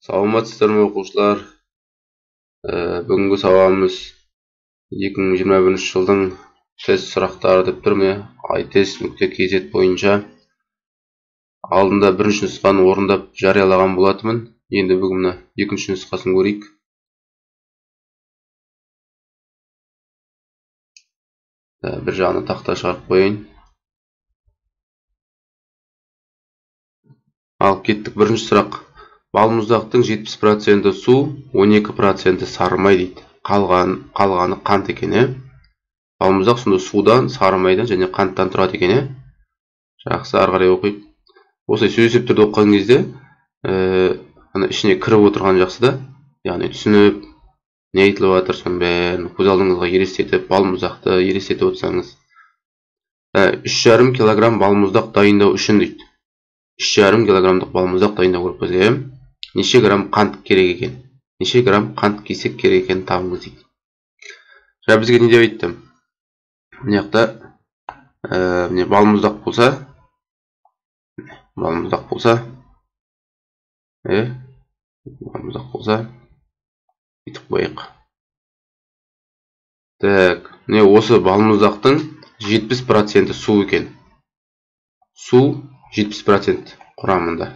Саламатсыздар ма оқушылар? Бүгінгі сабағымыз 2021 жылдың тест сұрақтары деп тұр. міне iTest.kz бойынша алдында бірінші нұсқаны орындап жариялаған болатынмын. Енді бүгін екінші нұсқасын көрейік. Бір жағына тақта шығарып қояйын. Алып кеттік. Бірінші сұрақ. Балмұздақтың 70% су, 12% сары май дейді. Қалғаны қант екен. Балмұздақ сонда судан, сары майдан және қанттан тұрады екен. Жақсы, ары қарай оқиық. Осылай сөз есептерді оқыған кезде, ішіне кіріп отырған жақсы да. Яғни түсініп, не айтылып жатыр, соның бәрін көз алдыңызға елестетіп, балмұздақты елестетіп отырсаңыз. 3,5 килограмм балмұздақ дайындау үшін дейді. 3,5 килограммдық балмұздақ дайындау керек бізге. Неше грамм қант керек екен? Неше грамм қант кесек керек екен табыңыз дейді. Бізге не деп айтты? Мына жақта балмұздақ болса, бүйтіп қояйық. Так, осы балмұздақтың 70% су екен. Су 70% құрамында.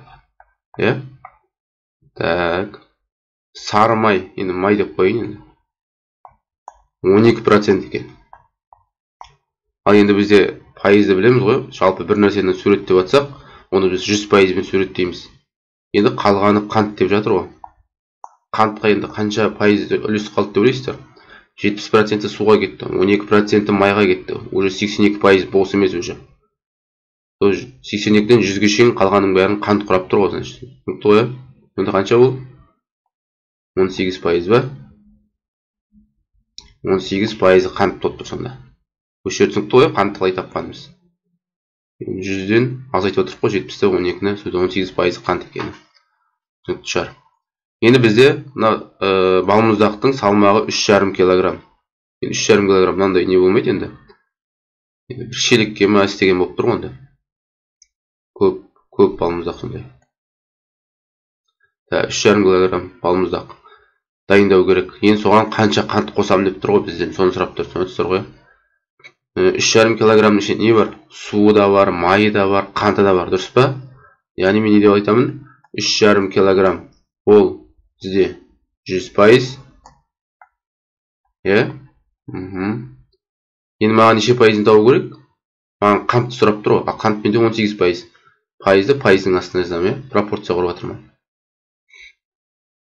Так, сары май, енді май деп қойын, 12% екен. Ал енді бізде пайызды білеміз ғой, жалпы бір нәрсені суреттеп атсақ, оны біз 100%-бен суреттейміз. Енді қалғаны қант деп жатыр ғой. Қантқа енді қанша пайызды үлес қалды деп ойлайсыздар? 70% суға кетті, 12% майға кетті. Уже 82% бос емес уже. 82-ден 100-ге шейін қалғаның бәрін қант құрап тұр ғой. Түсінікті ғой? Енді қанша бұл? 18% ба? 18% қант болып тұр сонда. Осы жерде түсінікті ғой, қантты қалай тапқанымыз. 100-ден азайтып отырып қой, 70-те 12-ні, сөзді 18% қант екені. Түсінікті шығар. Енді бізде балмұздақтың салмағы 3,5 килограмм. 3,5 килограмм мынандай не болмайды енді. Бір шелекке ме істеген болып тұр ғой. Көп балмұздақ сондай. 3,5 килограмм балмұздақ дайындау керек. Енді соған қанша қант қосам деп тұр ғой бізден, соны сұрап тұр. Түсінесіздер ғой. 3,5 килограмм ішінде не бар? Суы да бар, майы да бар, қанты да бар, дұрыс па? Яғни мен не деп айтамын? 3,5 килограмм ол бізде 100%. Енді маған неше пайызын табу керек? Маған қантты сұрап тұр ғой. Қант менде 18%. Пайызды пайыздың астына жазамын, пропорция құрып жатырмын.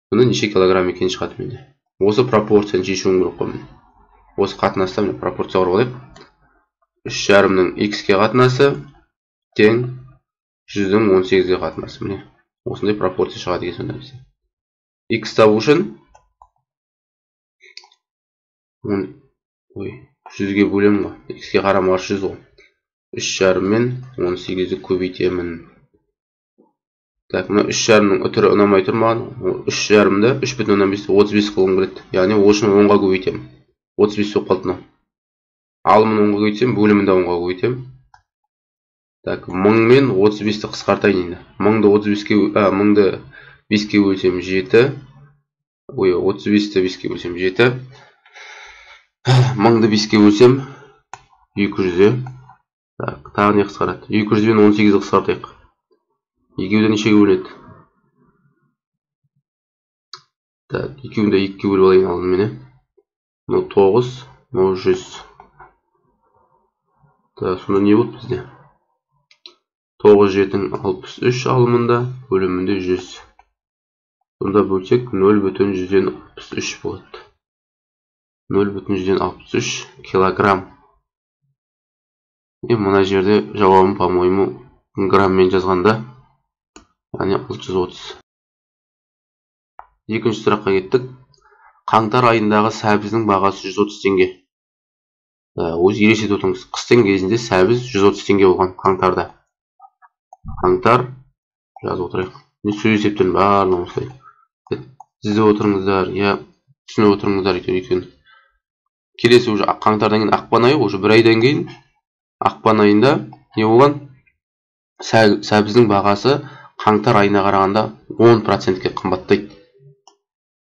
Бұны неше килограмм екен шығады менде. Осы пропорцияны шешуім керек қой. Осы қатынаста мен пропорция құрып алайық. 3,5-ның x-ке қатынасы тең 100-дің 18-ге қатынасы. Міне, осындай пропорция шығады екен сонда бізде. X табу үшін 100-ге бөлемін ғой. X-ке қарама 100 ғой. 3,5 мен 18-ді көбейтемін. Так, мына 3,5-ның үтірі ұнамай тұрмаған. 3,5-ді 3,5-ді 35 қылғым келеді. Яғни осыны 10-ға көбейтемін. 35 соқ қалды. Алымын 10-ға көбейтсем, бөлімін де 10-ға көбейтемін. Так, 1000 мен 35-ті қысқартайын енді. 1000-ды 5-ке бөлсем 7. 35-ті 5-ке бөлсем 7. 1000-ды 5-ке бөлсем 200. Так, тағы не қысқарады? 200 мен 18-ді қысқартайық. Екеуді нешеге бөлінеді? Так, екеуді 2-ге бөліп алайын алдымен. 9, 100. Так, сонда не болды бізде? 9, 7, 63 алымында, бөлімінде 100. Сонда бөлсек 0,163 болады. 0,163 килограмм. Мына жерде жауабым, по-моему, грамммен жазғанда. Яғни 630. Екінші сұраққа кеттік. Қаңтар айындағы сәбіздің бағасы 130 теңге. Өз елестетіп отырыңыз. Қыстың кезінде сәбіз 130 теңге болған қаңтарда. Қаңтар жазып отырайық. Сөз есептерін барлығын осылай. Сіздеп отырыңыздар, түсініп отырыңыздар екен. Келесі уже қаңтардан кейін ақпан айы, уже бір айдан кейін ақпан айында не болған? Сәбіздің бағасы қаңтар айына қарағанда 10%-ке қымбаттайды.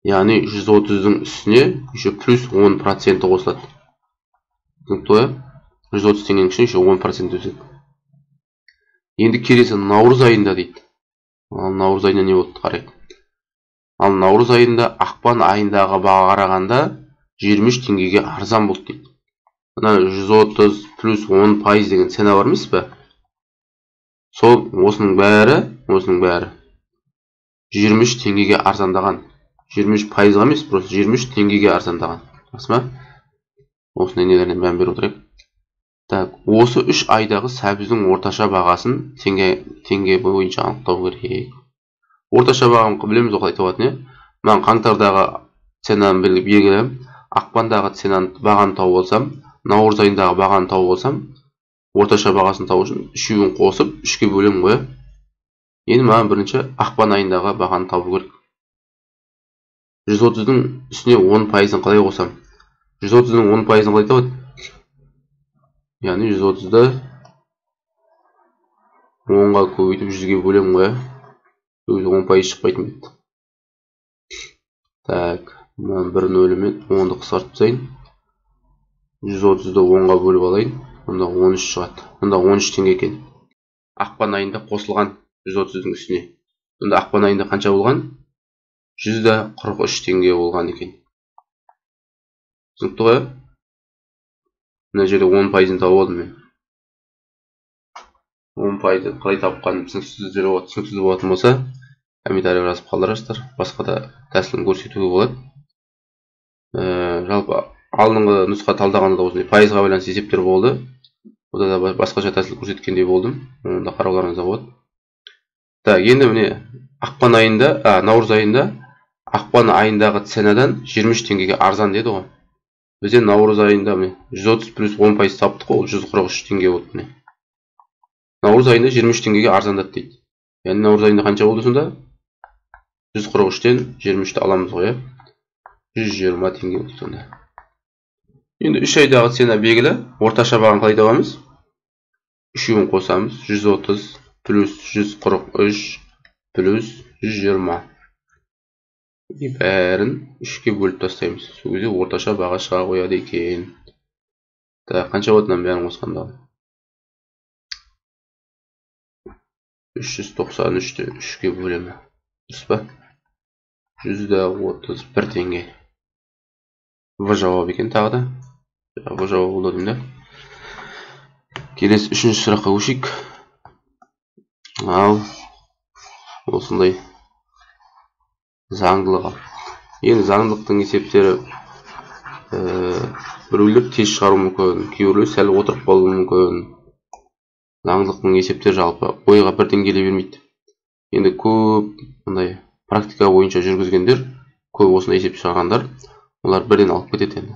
Яғни 130-дің үстіне еще плюс 10% қосылады. Түсінікті ғой? 130 теңгенің ішіне еще 10% өседі. Енді келесі наурыз айында дейді. Ал наурыз айында не болды? Қарайық. Ал наурыз айында ақпан айындағы баға қарағанда 23 теңгеге арзан болды дейді. Мына 130 плюс 10% деген цена бар емес пе? Сол осының бәрі 23 теңгеге арзандаған. 23%-ға емес, просто 23 теңгеге арзандаған. Рас ма? Осындай нелеріне мән беріп отырайық. Так, осы 3 айдағы сәбіздің орташа бағасын теңге бойынша анықтау керек. Орташа бағаны білеміз ғой қалай табатын, иә? Мен қаңтардағы ценаны белгілеп, ақпандағы бағаны тауып алсам, наурыз айындағы бағаны тауып алсам, орташа бағасын табу үшін үшеуін қосып 3-ке бөлемін ғой. Енді маған бірінші ақпан айындағы бағаны табу керек. 130-дің үстіне 10%-ын қалай қосам? 130-ның 10%-ын қалай табады? Яғни 130-ды 10-ға көбейтіп 100-ге бөлемін ғой. Өзі 10% шықпайтын бетті. Так, мен бір нөлімен 10-ды қысқартып тастайын. 130-ды 10-ға бөліп алайын. Онда 13 шығады. Онда 13 теңге екен. Ақпан айында қосылған 130-дің үстіне. Онда ақпан айында қанша болған? 143 теңге болған екен. Түсінікті ғой? Мына жерде 10%-ын тауып алдым мен. 10%-ды қалай тапқаным түсініксіз болатын болса, комментарийға жазып қалдырасыздар. Басқа да тәсілін көрсетуге болады. Жалпы алдыңғы нұсқа талдағанда да осындай пайызға байланысты есептер болды. Ода да басқаша тәсіл көрсеткендей болдым. Оны да қарауларыңызда болады. Так, енді міне ақпан айында, наурыз айында ақпан айындағы ценадан 23 теңгеге арзан деді ғой. Бізде наурыз айында 130 плюс 10% таптық қой, 143 теңге болды міне. Наурыз айында 23 теңгеге арзандады дейді. Яғни наурыз айында қанша болды сонда? 143-тен 23-ті аламыз ғой, 120 теңге болды сонда. Енді 3 айдағы цена белгілі, орташа бағаны қалай табамыз? Үшеуін қосамыз, 130 плюс 143 плюс 120. Бәрін 3-ке бөліп тастаймыз. Сол кезде орташа баға шыға қояды екен. Так, қанша болатынын бәрін қосқанда? 393-ті 3-ке бөлемі. Дұрыс па? 131 теңге. В жауап екен тағы да. В жауап болды деймін да. Келесі 3-ші сұраққа көшейік. Ал осындай заңдылығы. Енді заңдылықтың есептері біреулер тез шығару мүмкін, кейбіреулер сәл отырып қалуы мүмкін. Заңдылықтың есептері жалпы ойға бірден келе бермейді. Енді көп мындай практика бойынша жүргізгендер, көп осындай есеп шығарғандар, олар бірден алып кетеді енді.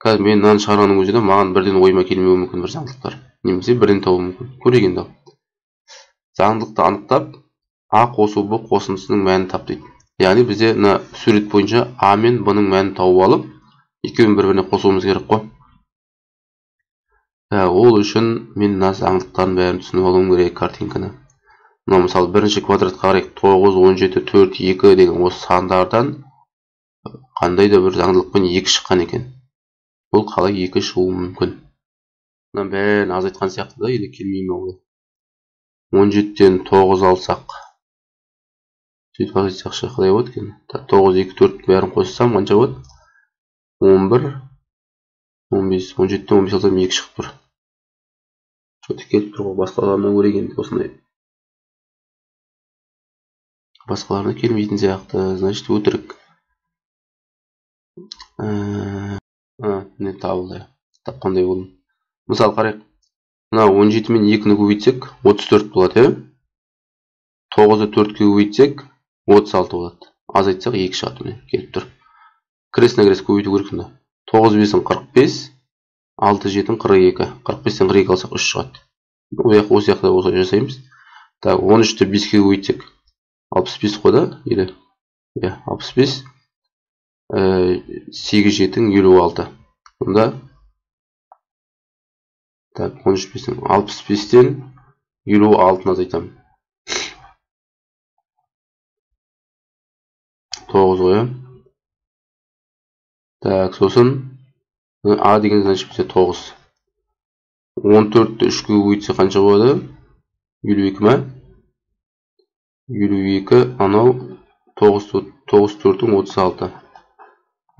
Қазір мен мынаны шығарғанның өзінде маған бірден ойыма келмеуі мүмкін бір заңдылықтар. Немесе бірден табуы мүмкін. Көрейік енді. Заңдылықты анықтап, А қосу Б қосындысының мәнін тап дейді. Яғни бізде мына сурет бойынша А мен Б-ның мәнін тауып алып, екеуін бір-біріне қосуымыз керек қой. Ол үшін мен мына заңдылықтардың бәрін түсініп алуым керек картинканы. Мына мысалы бірінші квадратқа қарайық, 9, 17, 4, 2 деген осы сандардан қандай да бір заңдылықпен 2 шыққан екен. Бұл қалай 2 шығуы мүмкін? Мына бәрін азайтқан сияқты да, енді келмейме ғой. 17-тен 9 алсақ, сөйтіп азайтсақшы қалай болады екен? 9, 2, 4 бәрін қоссам қанша болады? 11, 15, 17-тен 15 алсам 2 шығып тұр. Что-то келіп тұр ғой, басқаларына көрейік енді осындай. Басқаларына келмейтін сияқты, значит өтірік. Не табылды. Тапқандай болдым. Мысалы қарайық. Мына 17 мен 2-ні көбейтсек 34 болады, 9-ды 4-ке көбейтсек 36 болады. Азайтсақ 2 шығады міне, келіп тұр. Кресіне крес көбейту керек сонда. 9 5-ін 45, 6 7-ін 42. 45-тен 42 алсақ 3 шығады. Осы жақта осылай жасаймыз. Так, 13-ті 5-ке көбейтсек 65 қой да, или 65, 8 7-ін 56. Сонда так, 13-тен 65-тен 56-ны азайтамын. 9 ғой. Так, сосын А деген значит бізде 9. 14-ті 3-ке көбейтсе қанша болады? 52 ма? 52 анау 9 4-ің 36.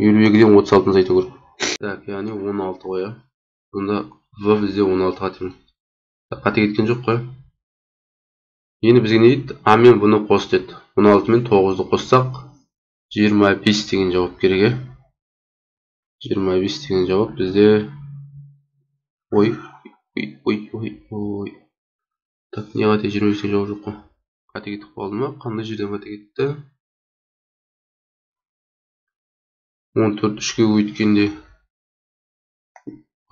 52-ден 36-ны айту керек. Так, яғни 16 ғой. Сонда В бізде 16 қатеміз. Қате кеткен жоқ қой. Енді бізге не дейді? А мен бұны қос деді. 16 мен 9-ды қоссақ 25 деген жауап керек. 25 деген жауап бізде. Ой. Так, не қате 25 деген жауап жоқ қой. Қате кетіп қалды ма? Қандай жерден қате кетті? 14 3-ке көбейткенде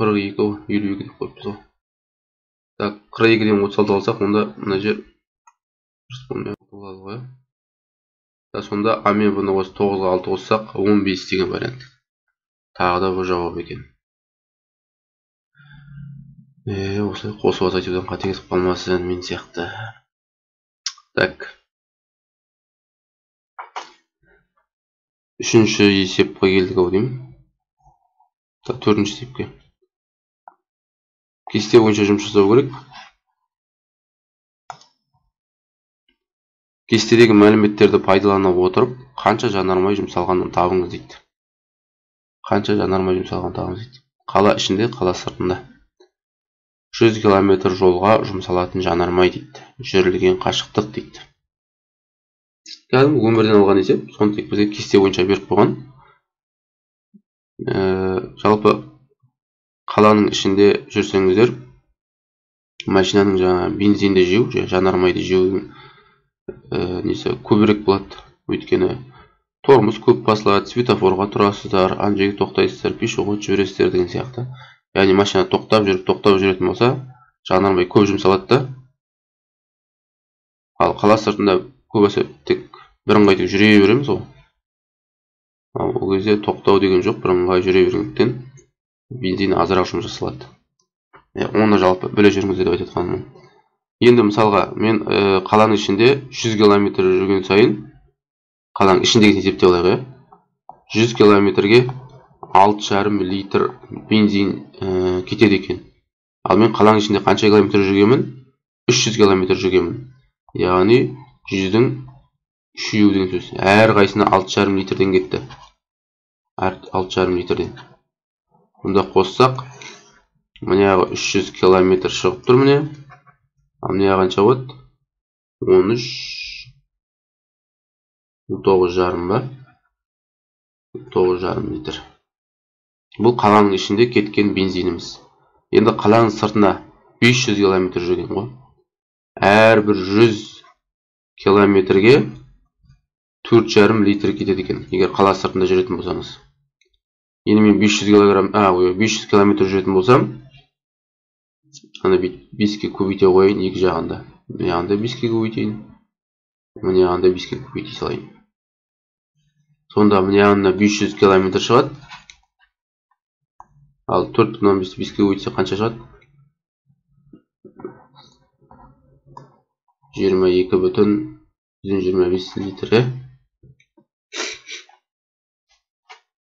42 ғой, 52 деп қойыппыз ғой. Так, 42-ден 36 алсақ, онда мына жер дұрыс болмай болады ғой. Да, сонда А мен бұны қосып 9-ға 6 қоссақ 15 деген вариант. Тағы да бұл жауап екен. Осылай қосып айтудан қате кетіп қалмасын мен сияқты. Так. Үшінші есепке келдік ау деймін. Так, төртінші есепке. Кесте бойынша жұмыс жасау керек. Кестедегі мәліметтерді пайдалана отырып, қанша жанармай жұмсалғанын табыңыз дейді. Қанша жанармай жұмсалғанын табыңыз дейді. Қала ішінде, қала сыртында. 100 км жолға жұмсалатын жанармай дейді. Жүрілген қашықтық дейді. Кәдімгі өмірден алған есеп, соны тек бізге кесте бойынша беріп қойған. Жалпы қаланың ішінде жүрсеңіздер, машинаның жаңа бензинді жеу, жанармайды жеу несі көбірек болады. Өйткені тормоз көп басылады, светофорға тұрасыздар, ана жерге тоқтайсыздар, пешеход жібересіздер деген сияқты. Яғни машина тоқтап жүретін болса, жанармай көп жұмсалады да. Ал қала сыртында көбісі тек бірыңғай тек жүре береміз ғой. Ал ол кезде тоқтау деген жоқ, бірыңғай жүре бергендіктен бензин азырақ жұмыс жасалады. Оны жалпы біле жүріңіздер деп айтатқаным. Енді мысалға мен қаланың ішінде 100 км жүрген сайын, қаланың ішіндегі есепте олайға, 100 км-ге 6,5 литр бензин кетеді екен. Ал мен қаланың ішінде қанша километр жүргенмін? 300 км жүргенмін. Яғни 100-дің 3-еу деген сөз. Әр қайсына 6,5 литрден кетті. 6,5 литрден. Бұнда қоссақ, мынаяғы 300 км шығып тұр міне. Ал мынаяғы қанша болады? 13 9,5 ба? 9,5 литр. Бұл қаланың ішінде кеткен бензиніміз. Енді қаланың сыртына 500 км жүрген ғой. Әрбір 100 км-ге 4,5 литр кетеді екен, егер қала сыртында жүретін болсаңыз. Енді мен 500 км жүретін болсам, ана 5-ке көбейте қойын екі жағында. Мына жағында 5-ке көбейтейін. Мына жағында 5-ке көбейте салайын. Сонда мына жағында 500 км шығады. Ал 4,5-ті 5-ке көбейтсе қанша шығады? 22,125 литр.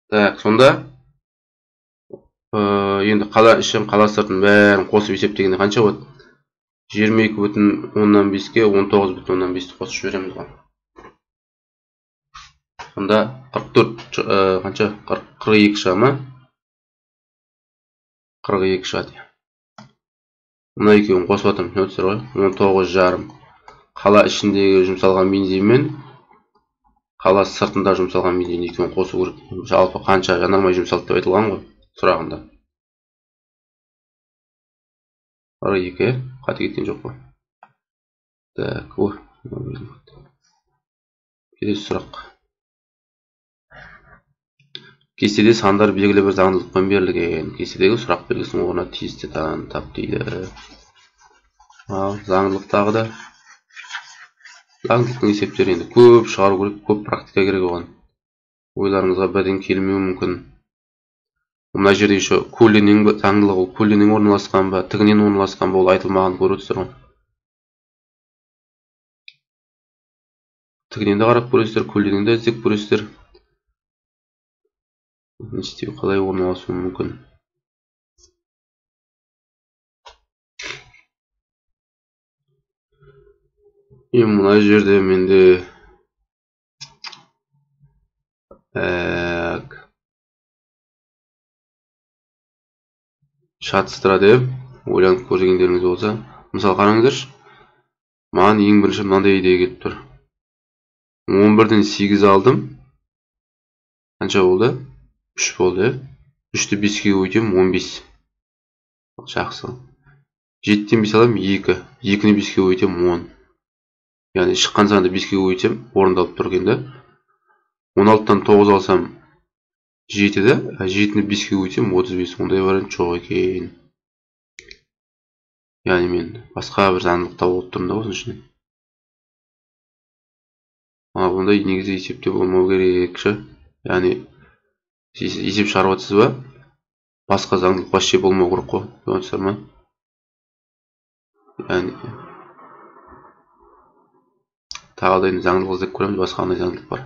Так, сонда енді қала ішін, қала сыртын бәрін қосып есептегенде қанша болады? 22,5-ке 19,5-ті қосып жібереміз ғой. Сонда 44 қанша? 42 шыға ма? 42 шығады. Мына екеуін қосып атырмын, өтсір ғой. 19,5. Қала ішіндегі жұмсалған бензин мен қала сыртында жұмсалған бензин екеуін қосу керек. Жалпы қанша жанармай жұмсалды деп айтылған ғой сұрағында. 42, қате кеткен жоқ қой. Так, келесі сұрақ. Кестеде сандар белгілі бір заңдылықпен берілген. Кестедегі сұрақ белгісінің орнына тиісті тап дейді. Заңдылықтағы да заңдылықтың есептері енді көп шығару керек, көп практика керек оған. Ойларыңызға бірден келмеуі мүмкін. Мына жерде еще көлденең заңдылығы, көлденең орналасқан ба, тігінен орналасқан ба, ол айтылмаған, көріп отырсыздар ғой. Тігінен де қарап көресіздер, көлденең де іздеп көресіздер. не істеу қалай орналасуы мүмкін? Мына жерде менде шатыстырады деп ойланып көргендеріңіз болса, мысалы қараңыздаршы, маған ең бірінші мынандай идея келіп тұр. 11-ден 8 алдым. Қанша болды? 3 болды. 3-ті 5-ке көбейтем 15. Жақсы. 7-тен 5 аламын 2. 2-ні 5-ке көбейтем 10. Яғни шыққан санды 5-ке көбейтсем орындалып тұр екен да. 16-тан 9 алсам 7-ді, 7-ні 5-ке көбейтсем 35. Ондай вариант жоқ екен. Яғни мен басқа бір заңдылық тауып тұрмын да осының ішінен. Бұндай негізі есепте болмау керек ше. Яғни есеп шығарып жатсыз ба? Басқа заңдылық вообще болмау керек қой. Көрдіңіздер ме? Яғни тағы да енді заңдылық іздеп көреміз, басқа қандай заңдылық бар.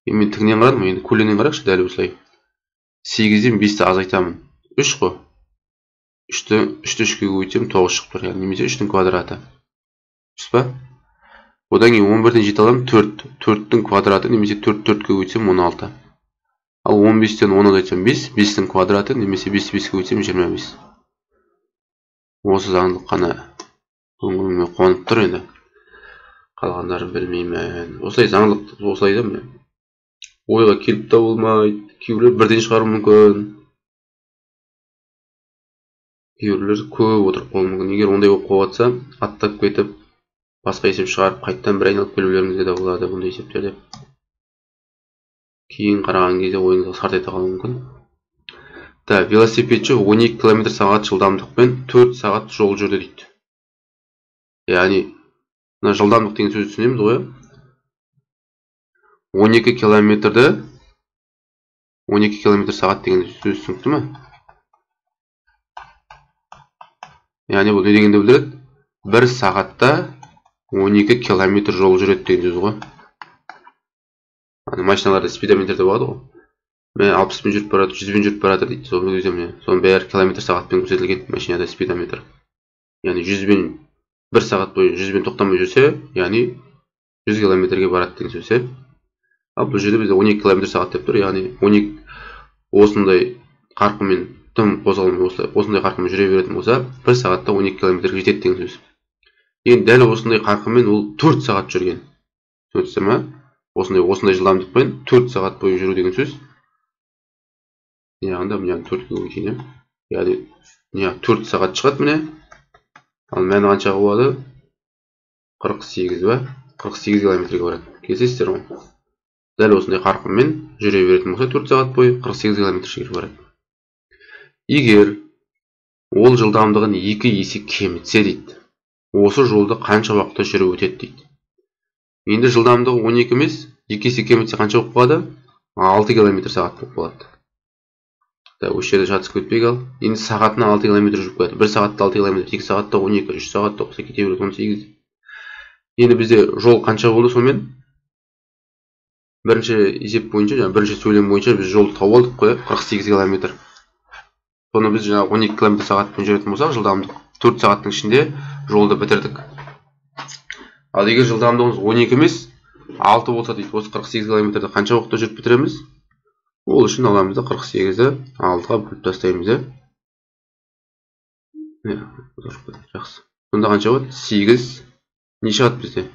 Мен тігінен қарадым, енді көлденен қарайықшы, дәл осылай. 8-ден 5-ті азайтамын. 3 қой. 3-ті 3-ке көбейтсем 9 шығып тұр. Яғни немесе 3-тің квадраты. Дұрыс па? Одан кейін 11-ден 7 аламын 4. 4-тің квадраты немесе 4-ке көбейтсем 16. Ал 15-тен 10 азайтсам 5. 5-тің квадраты немесе 5-ке көбейтсем 25. Осы заңдылық қана көңіліме қонып тұр енді. Қалғандарын білмеймін. Осылай заңдылық осылай да ойға келіп та болмайды. Кейбіреулер бірден шығару мүмкін. Кейбіреулер көп отырып қалуы мүмкін. Егер ондай болып қалса, аттап кетіп, басқа есеп шығарып, қайттан бір айналып келулеріңізге де болады бұндай есептерде. Кейін қараған кезде ойыңызға сарт ете қалуы мүмкін. Велосипедші 12 км/сағат жылдамдықпен 4 сағат жол жүрді дейді. Яғни, жылдамдық деген сөзді түсінеміз ғой. 12 километрді 12 км/сағат деген сөз түсінікті ме? Яғни бұл не дегенді білдіреді? 1 сағатта 12 километр жол жүреді деген сөз ғой. Машиналарда спидометрде болады ғой. Мен 60-пен жүріп барады, 100-пен жүріп барады дейді. Соның бәрі км/сағатпен көрсетілген машинада спидометр. Яғни 100-бен 1 сағат бойы 100-бен тоқтамай жүрсе, яғни 100 км-ге барады деген сөз. Ал бұл жерде бізде 12 км/сағат деп тұр. Яғни 12 осындай қарқынмен тым қозғалмай осындай қарқынмен жүре беретін болса, 1 сағатта 12 км-ге жетеді деген сөз. Енді дәл осындай қарқынмен ол 4 сағат жүрген. Түсінесіздер ме? Осындай жылдамдықпен 4 сағат бойы жүру деген сөз. Яғни 4-ке көбейтейін. Яғни 4 сағат шығады міне. Ал мәні қанша болады? 48 ба? 48 км-ге барады. Келісесіздер ме? Дәл осындай қарқынмен жүре беретін болса 4 сағат бойы 48 км-ге барады. Егер ол жылдамдығын 2 есе кемітсе дейді, осы жолды қанша уақытта жүріп өтеді дейді. Енді жылдамдығы 12 емес, 2 есе кемітсе қанша болып қалады? 6 км/сағат болып қалады. Осы жерде жатысып кетпейік ал. Енді сағатына 6 км жүріп кетеді. 1 сағатта 6 км, 2 сағатта 12, 3 сағатта болса кете береді 18. Енді бізде жол қанша болды сонымен? Бірінші есеп бойынша, бірінші сөйлем бойынша біз жолды тауып алдық қой, 48 км. Соны біз 12 км/сағатпен жүретін болсақ, жылдамдық 4 сағаттың ішінде жолды бітірдік. Ал егер жылдамдығымыз 12 емес, 6 болса дейді, осы 48 км-ді қанша уақытта жүріп бітіреміз? Ол үшін аламыз да 48-ді 6-ға бөліп тастаймыз. Жақсы. Сонда қанша болады? 8 не шығады бізде?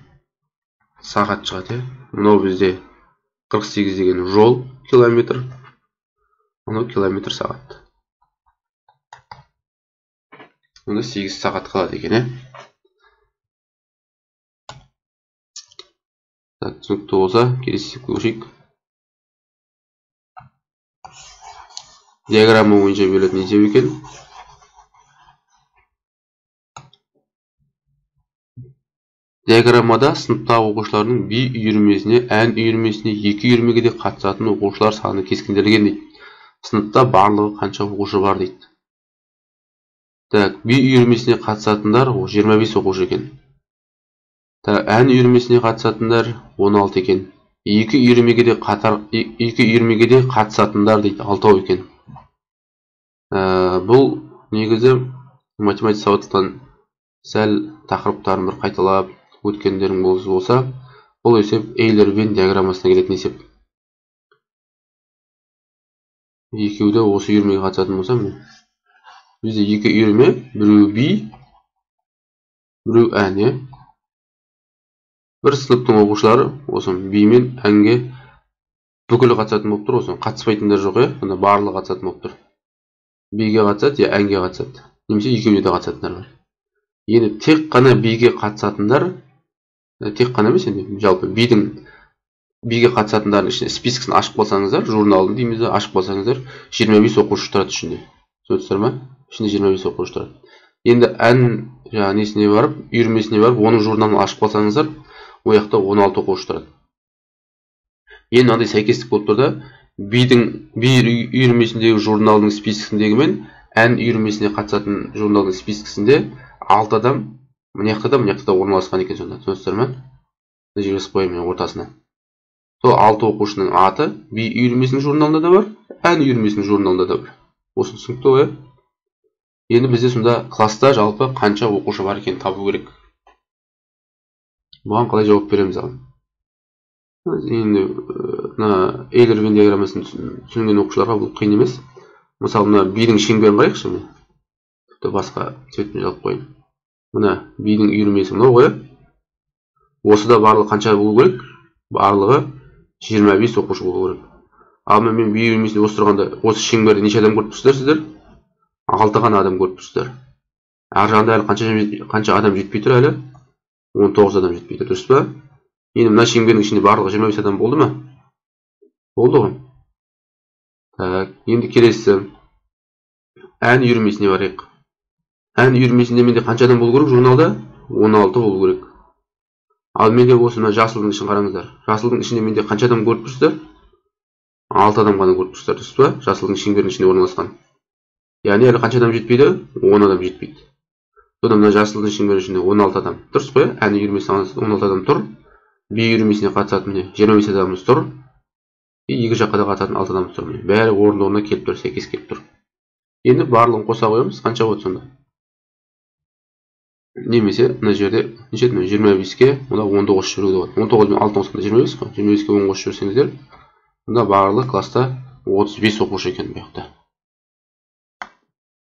Сағат шығады. Мынау бізде 48 деген жол километр. Мынау километр сағат. Онда 8 сағат қалады екен. Түсінікті болса, келесі көшейік. Диаграмма бойынша берілетін есеп екен. Диаграммада сыныптағы оқушылардың B үйірмесіне, N үйірмесіне, 2 үйірмеге де қатысатын оқушылар саны кескінделген дейді. Сыныпта барлығы қанша оқушы бар дейді. B үйірмесіне қатысатындар 25 оқушы екен. N үйірмесіне қатысатындар 16 екен. екі үйірмеге де қатысатындар дейді, 6 екен. Бұл негізі математика сауаттылықтан сәл тақырыптарын бір қайталап өткендерің болса, бұл есеп Эйлер-Вен диаграммасына келетін есеп. Екеуі де осы үйірмеге қатысатын болса, бізде екі үйірме, біреу би, біреу әне. Бір сыныптың оқушылары осы би мен әнге бүкілі қатысатын болып тұр, осы қатыспайтындар жоқ, мына барлығы қатысатын болып тұр. Биге қатысады, я әнге қатысады. Немесе екеуіне де қатысатындар бар. Енді тек қана биге қатысатындар, тек қана емес, енді жалпы биге қатысатындардың ішінде спискісін ашып қалсаңыздар, журналын дейміз, ашып қалсаңыздар, 25 оқушы тұрады ішінде. Түсінесіздер ме? Ішінде 25 оқушы тұрады. Енді ән несіне барып, үйірмесіне барып, оның журналын ашып қалсаңыздар, ол жақта 16 оқушы тұрады. Енді мынандай сәйкестік болып тұр да, би үйірмесіндегі журналдың спискісіндегі мен ән үйірмесіне қатысатын журналдың спискісінде 6 адам мына жақта орналасқан екен сонда. Түсінесіздер ме? Мына жерге жазып қояйын мен ортасына. Сол 6 оқушының аты би үйірмесінің журналында да бар, ән үйірмесінің журналында да бар. Осыны түсінікті ғой? Енді бізде сонда класста жалпы қанша оқушы бар екен табу керек. Бұған қалай жауап береміз ағам? Енді мына Эйлер-Вен диаграммасын түсінген оқушыларға бұл қиын емес. Мысалы мына бидің шеңберін қарайықшы мен. Тіпті басқа цветпен жазып қояйын. Мына бидің үйірмесі мынау ғой. Осыда барлығы қанша болу керек? Барлығы 25 оқушы болу керек. Ал мен би үйірмесінде осы тұрғанда осы шеңберде неше адам көріп тұрсыздар сіздер? 6 ғана адам көріп тұрсыздар. Ар жағында әлі қанша адам жетпей тұр әлі? 19 адам жетпей тұр, дұрыс па? Енді мына шеңбердің ішінде барлығы 25 адам болды ма? Болды ғой. Так, енді келесі ән үйірмесіне барайық. Ән үйірмесінде менде қанша адам болу керек журналда? 16 болу керек. Ал менде осы мына жасылдың ішін қараңыздар. Жасылдың ішінде менде қанша адам көріп тұрсыздар? 6 адам ғана көріп тұрсыздар, дұрыс па? Жасылдың шеңберінің ішінде орналасқан. Яғни әлі қанша адам жетпейді? 10 адам жетпейді. Содан мына жасылдың шеңберінің ішінде 16 адам. Дұрыс қой? Ән үйірмесіне 16 адам тұр. Би үйірмесіне қатысатын 25 адамымыз тұр. Екі жаққа да қатысатын 6 адамымыз тұр. Бәрі орын-орнына келіп тұр, сәйкес келіп тұр. Енді барлығын қоса қоямыз, қанша болады сонда? Немесе мына жерде неше 25-ке мына 19 жүруге болады. 19 мен 6 қосқанда 25 қой. 25-ке 10 қосып жүрсеңіздер, мында барлық класста 35 оқушы екен бұл жақта.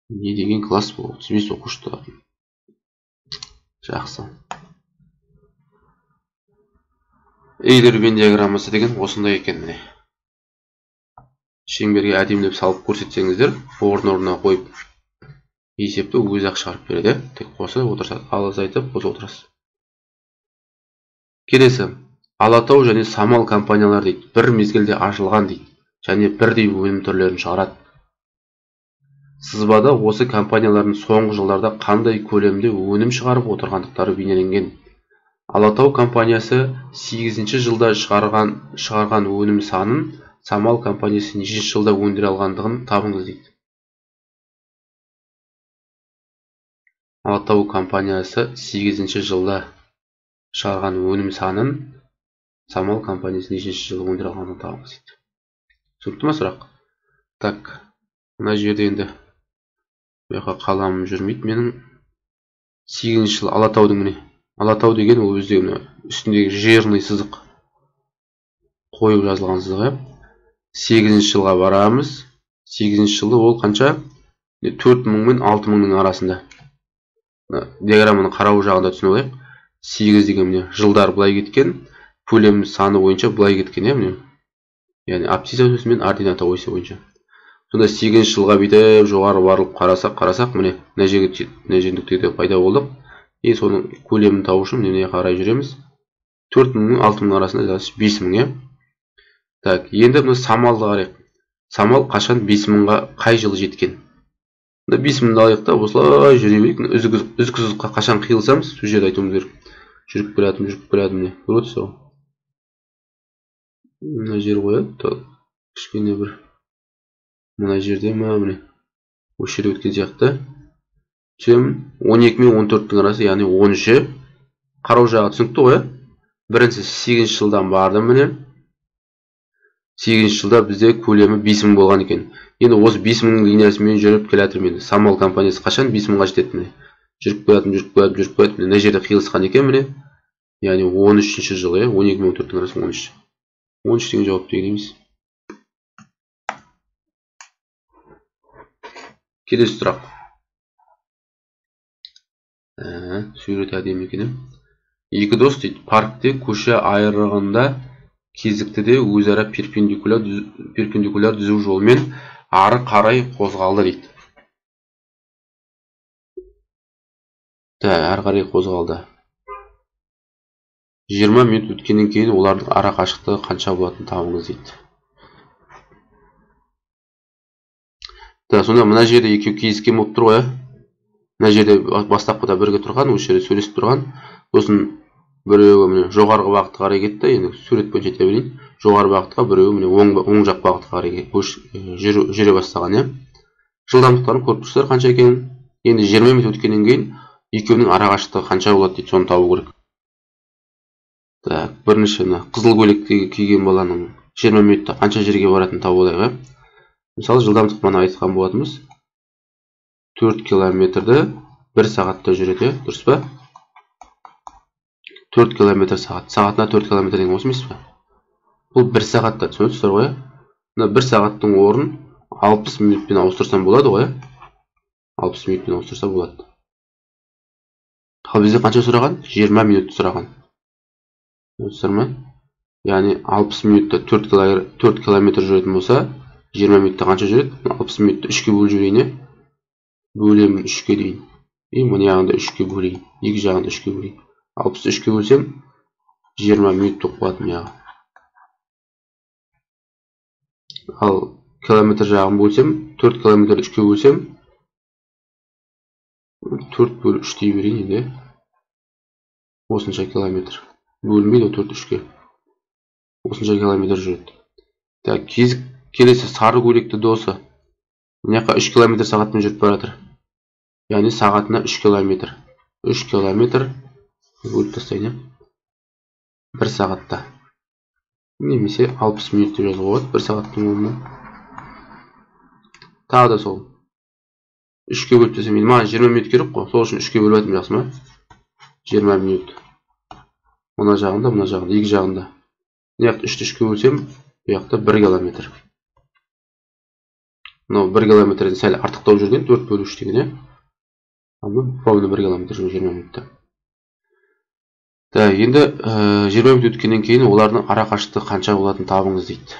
Не деген класс бұл? 35 оқушы тұрады. Жақсы. Эйлер-Вен диаграммасы деген осындай екен міне. Шеңберге әдемілеп салып көрсетсеңіздер, орын-орнына қойып есепті өзі-ақ шығарып береді. Тек қосып отырсыз, азайтып қосып отырасыз. Келесі, Алатау және Самал компаниялар дейді, бір мезгілде ашылған дейді, және бірдей өнім түрлерін шығарады. Сызбада осы компаниялардың соңғы жылдарда қандай көлемде өнім шығарып отырғандықтары бейнеленген. Алатау компаниясы 8-ші жылда шығарған өнім санын, Самал компаниясы нешінші жылда өндіре алғандығын табыңыз дейді. Алатау компаниясы 8-ші жылда шығарған өнім санын, Самал компаниясы нешінші жылда өндіре алғандығын табыңыз дейді. Түсінікті ме сұрақ? Так, мына жерде енді қаламым жүрмейді менің. 8-ші жыл Алатаудың міне. Алатау деген ол өздегі үстіндегі жирный сызық қойып жазылған сызығы. 8-ші жылға барамыз. 8-ші жылда ол қанша? 4000 мен 6000-ның арасында. Диаграмманы қарау жағында түсініп алайық. 8 деген міне жылдар былай кеткен, көлем саны бойынша былай кеткен, міне. Яғни абсцисса осі мен ордината осі бойынша. Сонда 8-ші жылға бүйтіп жоғары барылып қарасақ, міне мына жерге нүктеде пайда болдық. Соның көлемін табу үшін міне қарай жүреміз. 4000 мен 6000 арасында 5000. Так, енді мына Самалды қарайық. Самал қашан 5000-ға қай жылы жеткен? 5000-ді алайық та, осылай жүре берейік. Үзік сызыққа қашан қиылсамыз, сол жерде айтуымыз керек. Жүріп келатым, не? Көріп отырсыз ғой. Мына жер қояды, кішкене бір. Мына жерде міне осы жерде өткен сияқты. 12 мен 14-тің арасы, яғни 13. Қарау жағы түсінікті ғой. Бірінші 8-ші жылдан бардым міне. 8 жылда бізде көлемі 5000 болған екен. Енді осы 5000 линиясымен жүріп келе жатырмын енді. Самал компаниясы қашан 5000-ға жетеді міне. Жүріп келатым. Мына жерде қиылысқан екен міне. Яғни 13-ші жылы, 12 мен 14-тің арасы 13. 13 деген жауап береміз. Келесі сұрақ. Сурет әдемі екен. Екі дос дейді, паркте көше айырығында кезіктіде өзара перпендикуляр түзу жолмен ары қарай қозғалды дейді. Ары қарай қозғалды. 20 минут өткеннен кейін олардың ара қашықтығы қанша болатынын табыңыз дейді. Сонда мына жерде екеу кезіккен болып тұр ғой. Мына жерде бастапқыда бірге тұрған, осы жерде сөйлесіп тұрған. Сосын біреуі міне жоғарғы бағытқа қарай кетті. Енді сурет бойынша айта берейін. Жоғары бағытқа, біреуі міне оң жақ бағытқа қарай жүре бастаған. Жылдамдықтарын көріп тұрсыздар қанша екенін. Енді 20 минут өткеннен кейін екеуінің ара қашықтығы қанша болады дейді, соны табу керек. Бірінші қызыл көйлектегі киген баланың 20 минутта қанша жерге баратынын табу алайық. Мысалы, жылдамдық мана айтқан болатынбыз. 4 километрді 1 сағатта жүреді, дұрыс па? 4 километр сағат. Сағатына 4 километр деген осы емес пе? Бұл 1 сағатта, түсінесіздер ғой? 1 сағаттың орнын 60 минутпен ауыстырсам болады ғой? 60 минутпен ауыстырса болады. Ал бізде қанша сұраған? 20 минут сұраған. Түсінесіздер ме? Яғни 60 минутта 4 километр жүретін болса, 20 минутта қанша жүреді? 60 минутта 3-ке бөліп жіберейін. Бөлемін 3-ке дейін. Мына жағында 3-ке бөлейін. Екі жағында 3-ке бөлейін. 63-ке бөлсем 20 минут болып қалады мына. Ал километр жағын бөлсем, 4 километр 3-ке бөлсем 4 бөліп 3 дей берейін енді. Осынша километр. Бөлінбейді 4 3-ке. Осынша километр жүреді. Келесі сары көйлекті досы. Мына жаққа 3 километр сағатпен жүріп бара жатыр. Яғни сағатына 3 километр. 3 километр бөліп тастайын. 1 сағатта. Немесе 60 минут деп жазуға болады 1 сағаттың орнына. Тағы да сол. 3-ке бөліп тастасам, маған 20 минут керек қой. Сол үшін 3-ке бөліп жатырмын, жақсы ма? 20 минут. Мына жағында, мына жағында, екі жағында. Мына жақта 3-3-ке бөлсем, bu жақта 1 километр. Мынау 1 километрден сәл артықтау жүрген 4 бөліп 3 деген. Ровно 1 километр жүрген 20 минутта. Енді 20 минут өткеннен кейін олардың ара қашықтығы қанша болатынын табыңыз дейді.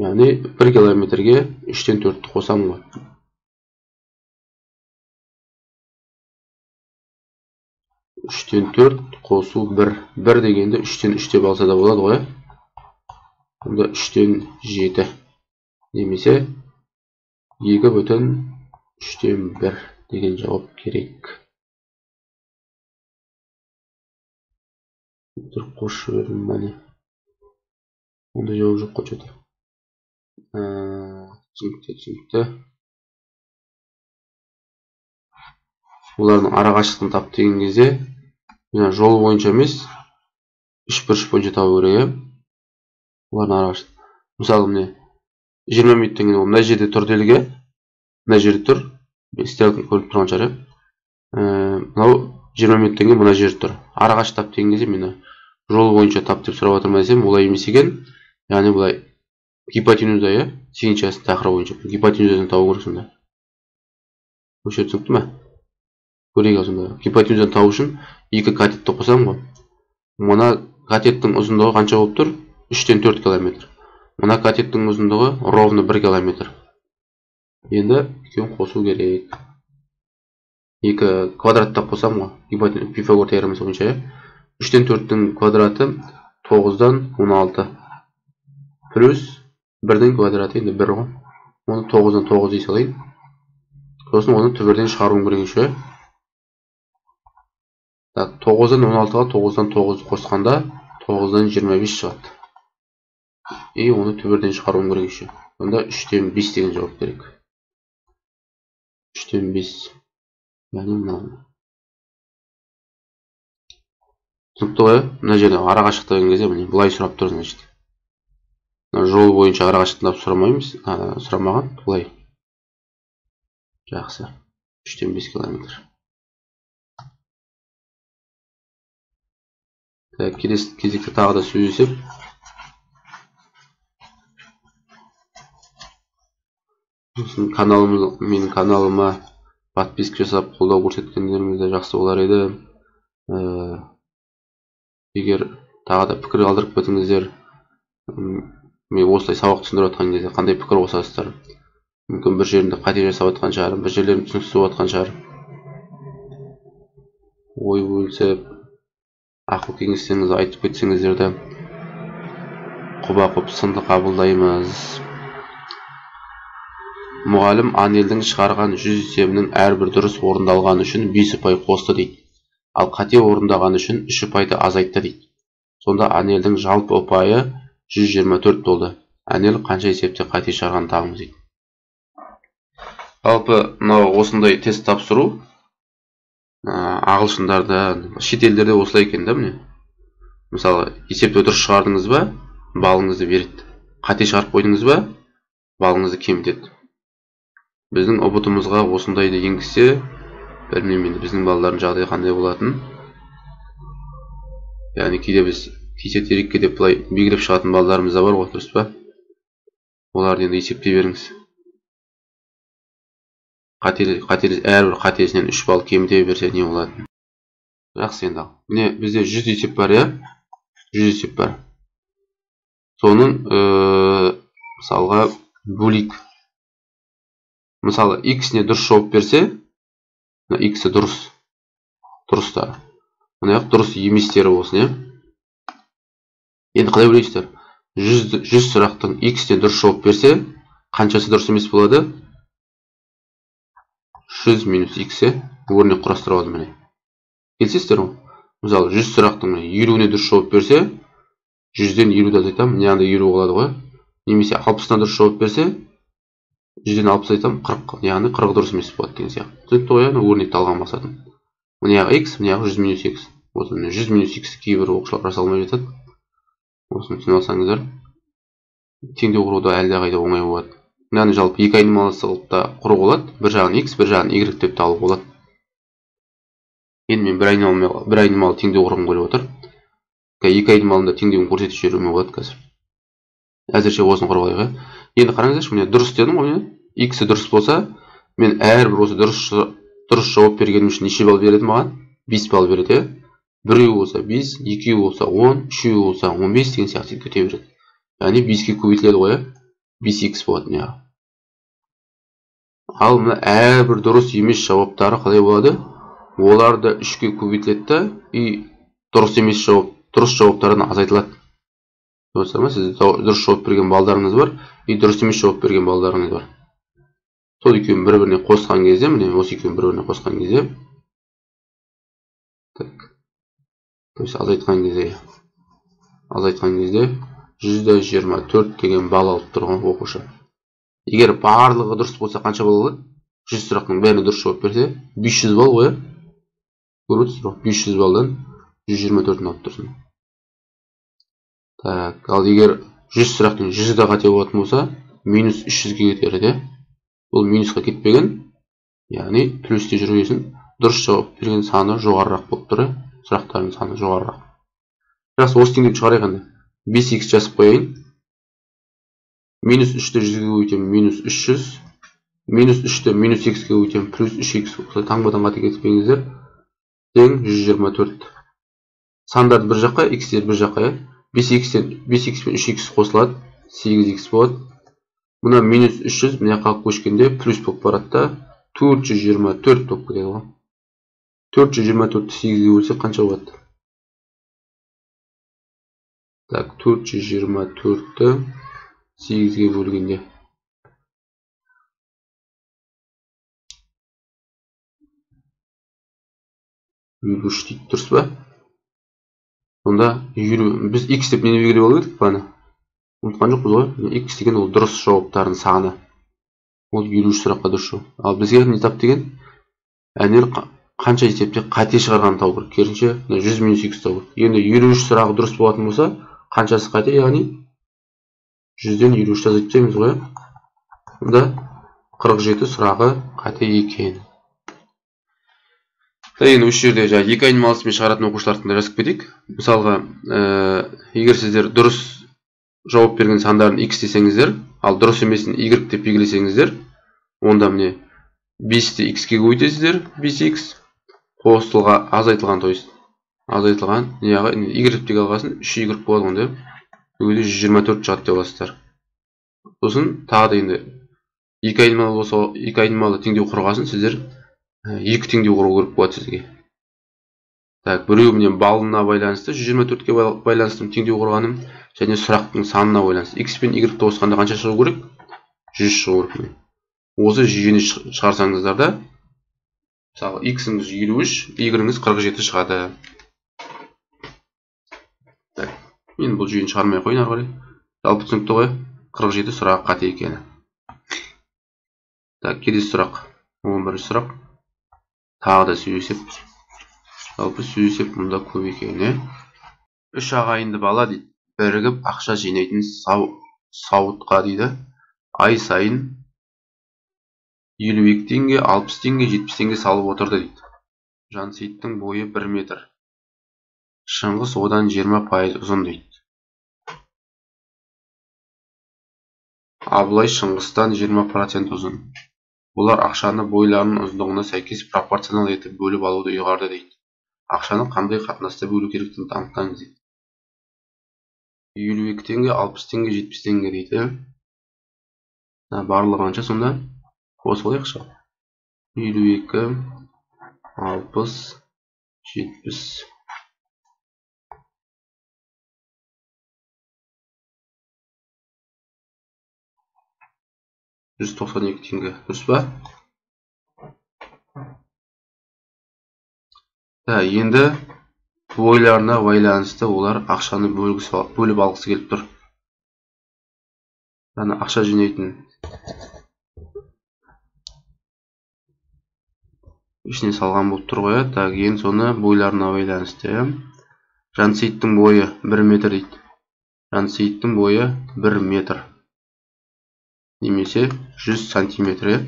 Яғни 1 километрге 3-тен 4-ті қосам ғой. 3-тен 4 қосу 1. 1 дегенде 3-тен 3 деп алса да болады ғой. Онда 3-тен 7. Немесе 2/3-тен 1 деген жауап керек. Тұрып қошы бердім мәне. Онда жауап жоқ қой что-то. Түсінікті. Олардың ара қашықтығын тап деген кезде жол бойынша емес, 3 бұрыш бойынша табу керек. Олардың ара қашықтығы. Мысалы, міне 20 минуттан кейін мына жерде тұр делік. Мына жерде тұр. Стрелканы көріп тұрған шығар. Мынау 20 минуттан кейін мына жерде тұр. Ара қашықтық тап деген кезде мені жол бойынша тап деп сұрап отырмын десем, олай емес екен. Яғни бұлай гипотенуза, синшасы тақырыбы бойынша гипотенузасын табу керек сонда. Өшір түсінікті ме? Көрейік сонда. Гипотенузаны табу үшін 2 катетті қосам ғой. Мына катеттің ұзындығы қанша болып тұр? 3-тен 4 километр. Мына катеттің ұзындығы ровно 1 километр. Енді екеуін қосу керек. 2 квадраттап қосам ғой. Пифагор теоремасы бойынша. 3-тен 4-тің квадраты 9-дан 16. Плюс 1-дің квадраты енді 1 ғой. Оны 9-дан 9 дей салайын. Сосын оны түбірден шығаруым керек еще. 9-дан 16-ға 9-дан 9 қосқанда 9-дан 25 шығады. Оны түбірден шығаруым керек еще. Онда 3-тен 5 деген жауап керек. 3-тен 5. Яғни мынау. Түсінікті ғой? Мына жерде ара қашықтық деген кезде былай сұрап тұр, значит. жол бойынша арақашықтықтап сұрамаған. Былай. Жақсы. 3-тен 5 километр. Келесі кезекте тағы да сөз есеп. Менің каналыма подписка жасап қолдау көрсеткендеріңізде жақсы болар еді. Егер тағы да пікір қалдырып кетіңіздер, мен осылай сабақ түсіндіріп жатқан кезде қандай пікір қосасыздар? Мүмкін бір жерінде қате жасап жатқан шығар, бір жерлерін түсініксіз болып жатқан шығар. Ой бөлісіп, ақыл кеңестеріңізді айтып кетсеңіздер де құба-құп сынды қабылдаймыз. Мұғалім Анелдің шығарған 100 есебінің әрбір дұрыс орындалған үшін 5 ұпай қосты дейді. Ал қате орындаған үшін 3 ұпайды азайтты дейді. Сонда Анелдің жалпы ұпайы 124 болды. Анел қанша есепте қате шығарған табыңыз дейді. Жалпы мынау осындай тест тапсыру ағылшындарда, шетелдерде осылай екен да, міне. Мысалы, есепті дұрыс шығардыңыз ба, балыңызды береді. Қате шығарып қойдыңыз ба, балыңызды кемітеді. Біздің ұбт-ымызға осындайды енгізсе, білмеймін, біздің балалардың жағдайы қандай болатын. Яғни кейде біз терекке деп былай бегіліп шығатын балаларымыз да бар ғой, дұрыс па? Оларды енді есептей беріңіз. Әрбір қатесінен 3 балл кеміте берсе не болады? Жақсы енді. Міне бізде 100 есеп бар, я? 100 есеп бар. Соның мысалға бөлейік. Мысалы, x-не дұрыс жауап берсе, x-і дұрыстар. Мұнаяқ дұрыс еместері болсын, е? Енді қалай білейсіздер? 100 сұрақтың x-не дұрыс жауап берсе, қаншасы дұрыс емес болады? 100 минус x-е өрнек құрастырып алдым міне. Келсесіздер ғой? Мысалы, 100 сұрақтың 50-не дұрыс жауап берсе, 100-ден 50-ді азайтам, яғни 50 болады ғой. Немесе 60-на дұрыс жауап берсе, 100-ден 60 айтам, 40, яғни 40 дұрыс емес болады деген сияқты. Түсінікті ғой, өрнекті алған мақсатым. Мұнаяғы x, мұнаяғы 100 минус x. Осы 100 минус x кейбір оқушылар раса алмай жатады. Осыны түсіне алсаңыздар, теңдеу құруды әлде қайда оңай болады. Яғни жалпы екі айнымалы сығылыпта құру болады. Бір жағын x, бір жағын y деп алып болады. Енді мен бір айнымалы теңдеу құрғым келіп отыр. Екі айнымалында теңдеуін көрсетіп жіберуіме болады қазір. Әзірше осыны құрып алайық. Енді қараңыздаршы, міне дұрыс дедім ғой, x-і дұрыс болса, мен әрбір осы дұрыс жауап бергенім үшін неше балл береді маған? 5 балл береді. Біреу болса 5, екеу болса 10, үшеу болса 15 деген сияқты кете береді. Яғни 5-ке көбейтіледі ғой, 5x болады мына. Ал мына әрбір дұрыс емес жауаптары қалай болады? Оларды 3-ке көбейтіледі и дұрыс емес дұрыс жауаптардан азайтылады. Сіз дұрыс жауап берген балдарыңыз бар, и дұрыс емес жауап берген балдарыңыз бар. Сол екеуін бір-біріне қосқан кезде, міне осы екеуін бір-біріне қосқан кезде, азайтқан кезде 124 деген балл алып тұрған оқушы. Егер барлығы дұрыс болса қанша балл болады? 100 сұрақтың бәріне дұрыс жауап берсе, 500 балл ғой. Көріп отырсыз, 500 баллдан 124-ін алып тұрсын. Ал егер 100 сұрақтың 100-і қате болатын болса, минус 300-ге кетеді. Бұл минусқа кетпеген, яғни плюсте жүргесін дұрыс жауап берген саны жоғарырақ болып тұр, сұрақтардың саны жоғарырақ. Жақсы, осы теңдеп шығарайық енді. 5x жазып қояйын. Минус 3-ті 100-ге көбейтем, минус 300. Минус 3-ті минус x-ге көбейтем, плюс 3x. Таңбадан қате кетпеңіздер. Тең 124. Сандарды бір жаққа, x-тер бір жаққа. 5x пен 3x қосылады, 8x болады. Мұна минус 300, мына қалып көшкенде плюс болып барады да, 424 болып кетеді ғой. 424-ті 8-ге бөлсек қанша болады? 424-ті 8-ге бөлгенде 3 дейді, дұрыс па? Сонда біз x деп нені белгілеп алып едік баны? Ұмытқан жоқпыз ғой? X деген ол дұрыс жауаптардың саны. Ол 53 сұраққа дұрыс жауап. Ал бізге не тап деген? Әнел қанша есепте қате шығарған тау керек. Керісінше 100 минус x тау керек. Енді 53 сұрағы дұрыс болатын болса, қаншасы қате, яғни 100-ден 53 азайтпаймыз ғой. Бұнда 47 сұрағы қате екен. Енді осы жерде екі айнымалысымен шығаратын оқушылардың жазып кетейік. Мысалға, егер сіздер дұрыс жауап берген сандарын x десеңіздер, ал дұрыс емесін y деп белгілесеңіздер, онда міне 5-ті x-ке көбейтесіздер, 5x қосылға азайтылған, то есть азайтылған y деп алғасын 3y болады онда. Өгеді 124 шығады деп аласыздар. Сосын тағы да енді екі айнымалы болса, екі айнымалы теңдеу құрғасын сіздер екі теңдеу құру керек болады сізге. Так, біреу міне балына байланысты 124-ке байланысты теңдеу құрғаным, және сұрақтың санына байланысты. X пен Y қосқанда қанша шығу керек? 100 шығу керек. Осы жүйені шығарсаңыздар да, мысалы X-іңіз 53, Y-іңіз 47 шығады. Так, мен бұл жүйені шығармай қойын ары қарай. Жалпы түсінікті ғой, 47 сұрақ қате екені. Так, келесі сұрақ, 11 сұрақ. Тағы да сөз есеп. Жалпы сөз есеп мұнда көп екені. 3 ағайынды бала дейді, бірігіп ақша жинайтын сауытқа дейді, ай сайын 52 теңге, 60 теңге, 70 теңге салып отырды дейді. Жансейіттің бойы 1 метр. Шыңғыс одан 20% ұзын дейді. Абылай Шыңғыстан 20% ұзын. Бұлар ақшаны бойларының ұзындығына сәйкес пропорционал етіп бөліп алуды ұйғарды дейді. Ақшаны қандай қатынаста бөлу керектігін анықтаңыз дейді. 52 теңге, 60 теңге, 70 теңге дейді. Барлығы қанша сонда? Қосып алайықшы. 52, 60, 70. $192 теңге. Дұрыс па? Енді бойларына байланысты олар ақшаны бөліп алғысы келіп тұр. Яғни ақша жинайтын ішіне салған болып тұр ғой. Так, енді соны бойларына байланысты. Жансейіттің бойы 1 метр дейді. Жансейіттің бойы 1 метр. Немесе 100 сантиметр.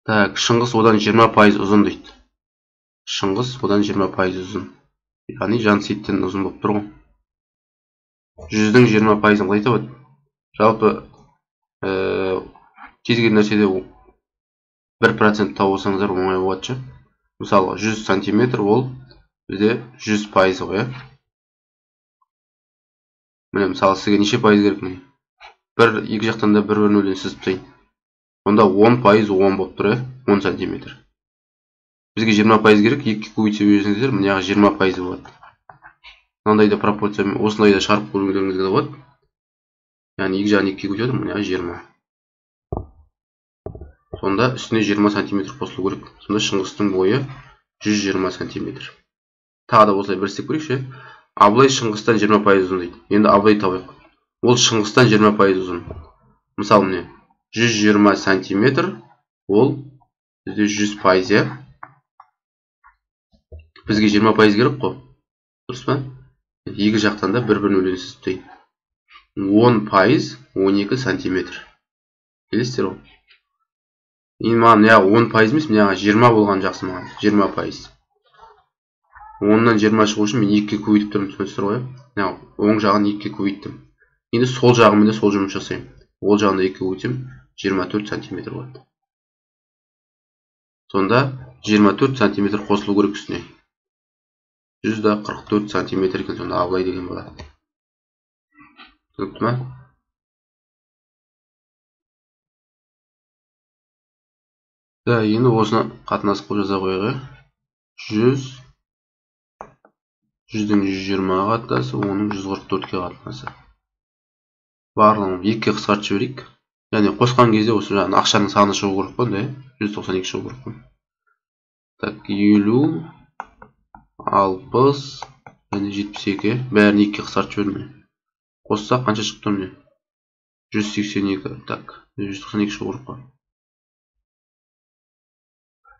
Так, Шыңғыс одан 20% ұзын дейді. Шыңғыс одан 20% ұзын. Яғни Жансейіттен ұзын болып тұр ғой. 100-дің 20%-ын қалай табады? Жалпы кез келген нәрседе 1% тауып алсаңыздар оңай болады. Мысалы 100 сантиметр ол бізде 100% ғой. Міне, мысалы сізге неше пайыз керек міне? Екі жақтан да бір нөлден сызып тастайын. Онда 10% 10 болып тұр, 10 сантиметр. Бізге 20% керек, 2-ке көбейтсе өзіңіздер, міне 20% болады. Мынандай да пропорциямен осылай да шығарып көруіңізге болады. Яғни екі жағын 2-ке көбейтіп, міне 20. Сонда үстіне 20 сантиметр қосылу керек. Сонда Шыңғыстың бойы 120 сантиметр. Тағы да осылай бір істеп көрейікші. Абылай Шыңғыстан 20% ұзын дейді. Енді Абылай табайық. Ол Шыңғыстан 20% ұзын. Мысалы міне 120 сантиметр, ол бізде 100%. Бізге 20% керек қой. Дұрыс па? Екі жақтан да бір-бір нөлден сызып тастайын. 10% 12 сантиметр. Келесіздер ғой. Енді маған 10% емес, мына 20 болған жақсы маған. 20%. 10-нан 20 шығу үшін мен 2-ке көбейтіп тұрмын, түсінесіздер ғой. Оң жағын 2-ке көбейттім. Енді сол жағымен де сол жұмыс жасаймын. Ол жағында 2-ке көбейтсем 24 сантиметр болады. Сонда 24 сантиметр қосылу керек үстіне. 144 сантиметр екен, сонда Абылай деген болады. Түсінікті ма? Енді осыны қатынас қылып жаза қойғай. 100-дің 120-ға қатынасы, оның 144-ке қатынасы. Барлығын 2-ке қысқартып жіберейік. Яғни қосқан кезде осы ақшаның саны шығу керек қой, 192 шығу керек қой. Так, 50, 60 және 72. Бәрін 2-ке қысқартып жібермей. Қоссақ қанша шықты міне? 182. Так, 192 шығу керек қой.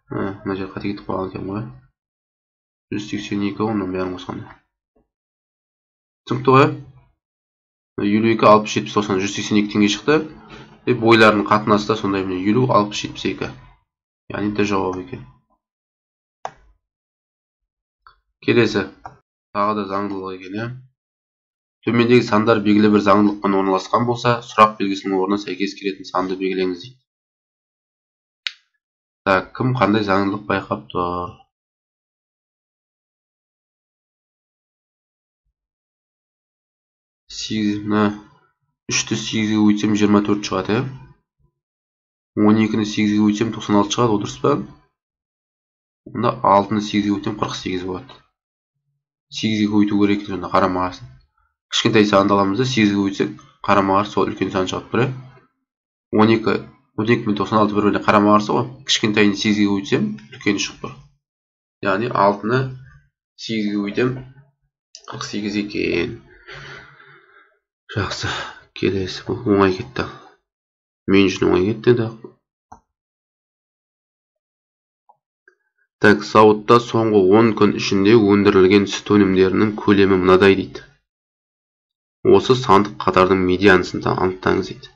Мына жер қате кетіп қалған екен ғой. 182, оннан бәрін қосқанда. түсінікті ғой? 52, 60, 70, 90, 182 теңге шықты. Бойлардың қатынасы да сондай, 50, 60, 72. Яғни Д жауабы екен. Келесі. Тағы да заңдылық екен. Төмендегі сандар белгілі бір заңдылықпен орналасқан болса, сұрақ белгісінің орнына сәйкес келетін санды белгілеңіз дейді. Так, кім қандай заңдылық байқап тұр? 3-ті 8-ге өйтсем 24 шығады. 12-ні 8-ге өйтсем 96 шығады, о дұрыс па? Онда 6-ны 8-ге өйтсем 48 болады. 8-ге өйту керек екен, сонда қарама-қарсы. Кішкентай санды аламыз да 8-ге өтсек, қарама-қарсы сол үлкен сан шығып тұр. 12 мен 96 бір-біріне қарама-қарсы ғой. Кішкентайын 8-ге өтсем, үлкені шығып тұр. Яғни 6-ны 8-ге өтсем 48 екен. Жақсы, келесі. Бұл оңай кетті. Мен үшін оңай кетті енді. Так, зауытта соңғы 10 күн ішінде өндірілген сүт өнімдерінің көлемі мынадай дейді. Осы сандық қатардың медианысын анықтаңыз дейді.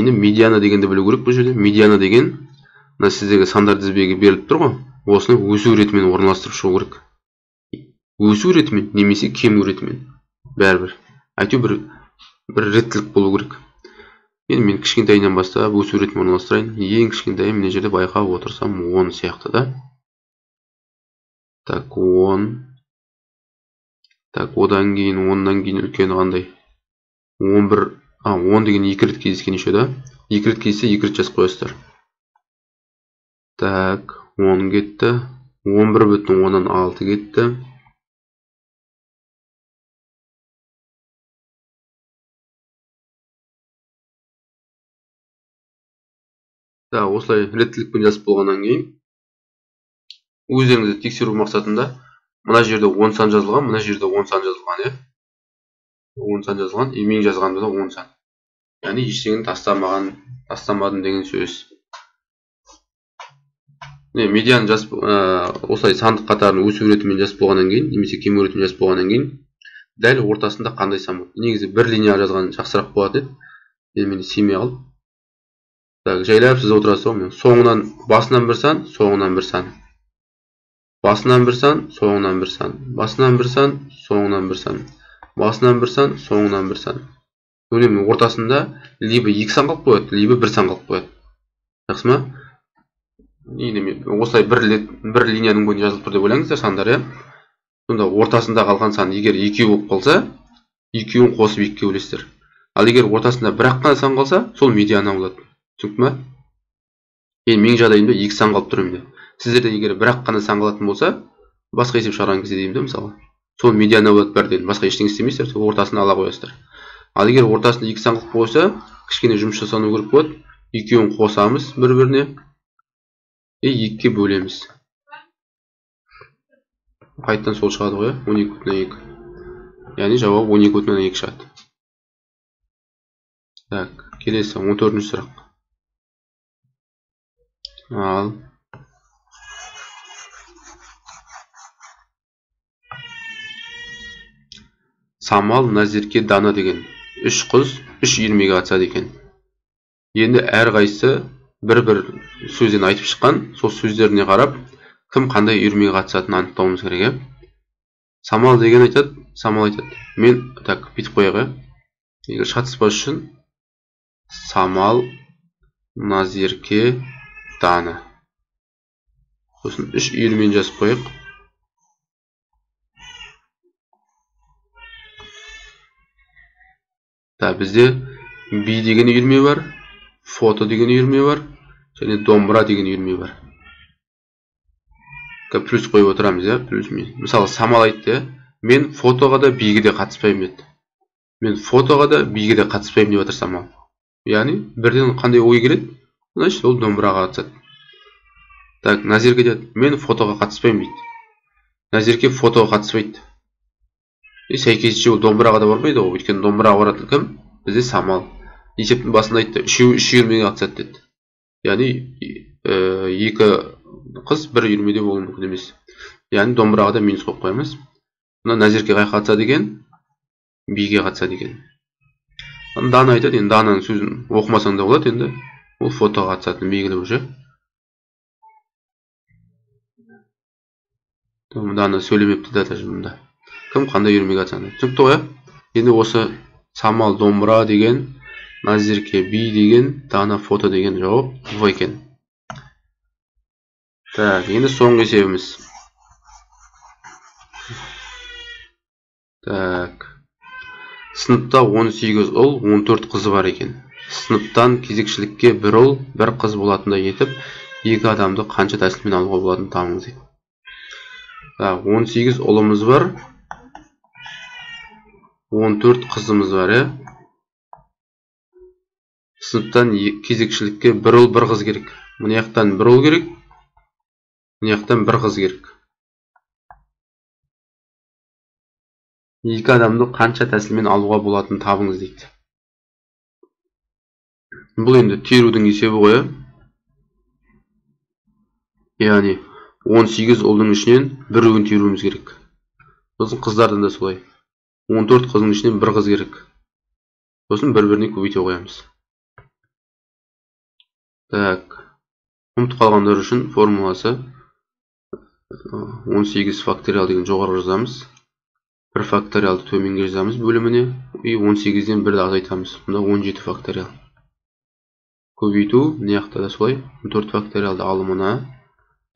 Енді медиана дегенді білу керек бұл жерде. Медиана деген, мына сіздегі сандар тізбегі беріліп тұр ғой. Осыны өсу ретімен орналастырып шығу керек. Өсу ретімен немесе кему ретімен. Бәрібір. Әйтеуір бір реттілік болу керек. Енді мен кішкентайынан бастап өсу ретімен орналастырайын. Ең кішкентайы мына жерде байқап отырсам 10 сияқты да. Так, 10. Так, одан кейін, 10-нан кейін үлкені қандай? 11. 10 деген 2 рет кездескен еще да. 2 рет кездессе 2 рет жазып қоясыздар. Так, 10 кетті. 11,6 кетті. Да, осылай реттілікпен жазып болғаннан кейін өздеріңізді тексеру мақсатында мына жерде 10 сан жазылған, мына жерде 10 сан жазылған, 10 сан жазылған, мен жазғанда да 10 сан. Яғни ештеңені тастамадым деген сөз. Медианы жазып, осылай сандық қатарын өсу ретімен жазып болғаннан кейін, немесе кему ретімен жазып болғаннан кейін, дәл ортасында қандай сан болады? Негізі бір линия жазған жақсырақ болады еді. Мен сүймей қалып. Так, жайлап сіз отырасыз ғой. Соңынан басынан бір сан, соңынан бір сан. Басынан бір сан, соңынан бір сан. Басынан бір сан, соңынан бір сан. Басынан бір сан, соңынан бір сан. Өлемнің ортасында либо 2 сан қалып қояды, либо 1 сан қалып қояды. Жақсы ма? Осылай бір линияның бойынша жазылып тұр деп ойлаңыздар сандар, сонда ортасында қалған сан егер 2 болып қалса, 2-ін қосып 2-ге бөлесіздер. Ал егер ортасында бір-ақ қана сан қалса, сол медиана болады. Түсінікті ме? Мен жағдайымда 2 сан қалып тұр енді. Сіздерде егер бір-ақ қана сан қалатын болса, басқа есеп шығарған кезде деймін, мысалы. Сол медиана болады бәрден, басқа ештеңе істемейсіздер, сол ортасын ала қоясыздар. Ал егер ортасында 2 сан қалып қойса, кішкене жұмыс жасану керек болады. 2-ін қосамыз бір-біріне. 2-ге бөлеміз. Қайттан сол шығады ғой, 12,2. Яғни жауап 12,2 шығады. Так, келесі 14-ші сұрақ. Ал Самал, Назерке, Дана деген 3 қыз 3 үйірмеге қатысады екен. Енді әр қайсысы бір-бір сөзден айтып шыққан, сол сөздеріне қарап, кім қандай үйірмеге қатысатынын анықтауымыз керек. Самал деген айтады, Самал айтады. Мен так бүйтіп қояйық. Егер шатыспас үшін Самал, Назерке, Дана. Сосын 3 үйірмені жазып қояйық. Бізде би деген үйірме бар, фото деген үйірме бар, және домбыра деген үйірме бар. Плюс қойып отырамыз, плюс мен. Мысалы, Самал айтты, мен фотоға да биге де қатыспаймын деді. Мен фотоға да биге де қатыспаймын деп отыр Самал. Яғни, бірден қандай ой келеді? Значит, ол домбыраға қатысады. Так, Назерке деді, мен фотоға қатыспаймын дейді. Назерке фотоға қатыспайды. Сәйкесінше ол домбыраға да бармайды ғой, өйткені домбыраға баратын кім? Бізде Самал. Есептің басында айтты, 3 үйірмеге қатысады деді. Яғни 2 қыз 1 үйірмеде болуы мүмкін емес. Яғни домбыраға да минус қойып қоямыз. Мына Назерке қай қатысады екен? биге қатысады екен. Дана айтады, енді дананың сөзін оқымасаң да болады, енді ол фотоға қатысатыны белгілі уже. Дана сөйлемепті да даже мұнда. Кім қандай үйірмеге қатысады. Түсінікті ғой? Енді осы Самал домбыра деген, Назерке би деген, Дана фото деген жауап В екен. Так, енді соңғы есебіміз. Так. Сыныпта 18 ұл, 14 қызы бар екен. Сыныптан кезекшілікке бір ұл, бір қыз болатындай етіп, екі адамды қанша тәсілмен алуға болатынын табыңыз дейді. 18 ұлымыз бар, 14 қызымыз бар, Сыныптан кезекшілікке бір ұл, бір қыз керек. Мына жақтан бір ұл керек, мына жақтан бір қыз керек. Екі адамды қанша тәсілмен алуға болатынын табыңыз дейді. Бұл енді терудің есебі ғой. Яғни 18 ұлдың ішінен біреуін теруіміз керек. Сосын қыздардан да солай. 14 қыздың ішінен бір қыз керек. Сосын бір-біріне көбейте қоямыз. Так. Ұмытып қалғандар үшін формуласы 18 факториал деген жоғары жазамыз. 1 факториалды төменге жазамыз бөліміне. 18-ден 1-ді азайтамыз. Мұнда 17 факториал. Көбейту, мына жақта да солай. 14 факториалды алымына,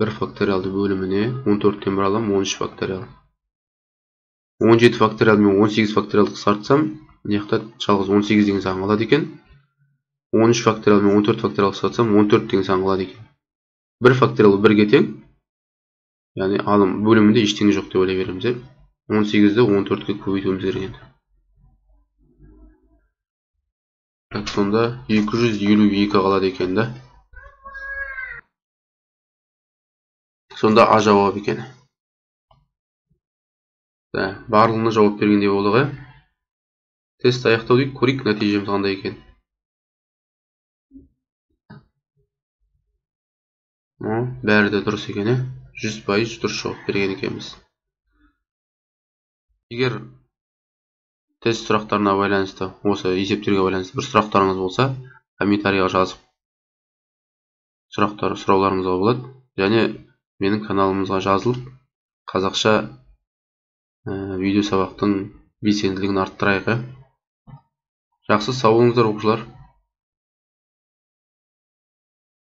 1 факториалды бөліміне, 14-тен 1 алам, 13 факториал. 17 факториал мен 18 факториалды қысқартсам, мына жақта жалғыз 18 деген сан қалады екен. 13 факториал мен 14 факториал қысқартсам, 14 деген сан қалады екен. 1 факториал 1-ге тең. Яғни алым бөлімінде ештеңе жоқ деп ойлай береміз. 18-ді 14-ге көбейтуіміз керек. Так, сонда 252 қалады екен да. Сонда А жауап екен. Барлығына жауап бергенде болды. Тест аяқтау дейік, көрейік нәтижеміз қандай екен. Бәрі де дұрыс екен. 100% дұрыс жауап берген екенбіз. Егер тест сұрақтарына байланысты, осы есептерге байланысты бір сұрақтарыңыз болса, комментарийға жазып сұрауларыңызға болады. Және менің каналымызға жазылып, қазақша видео сабақтың белсенділігін арттырайық. Жақсы, сау болыңыздар оқушылар.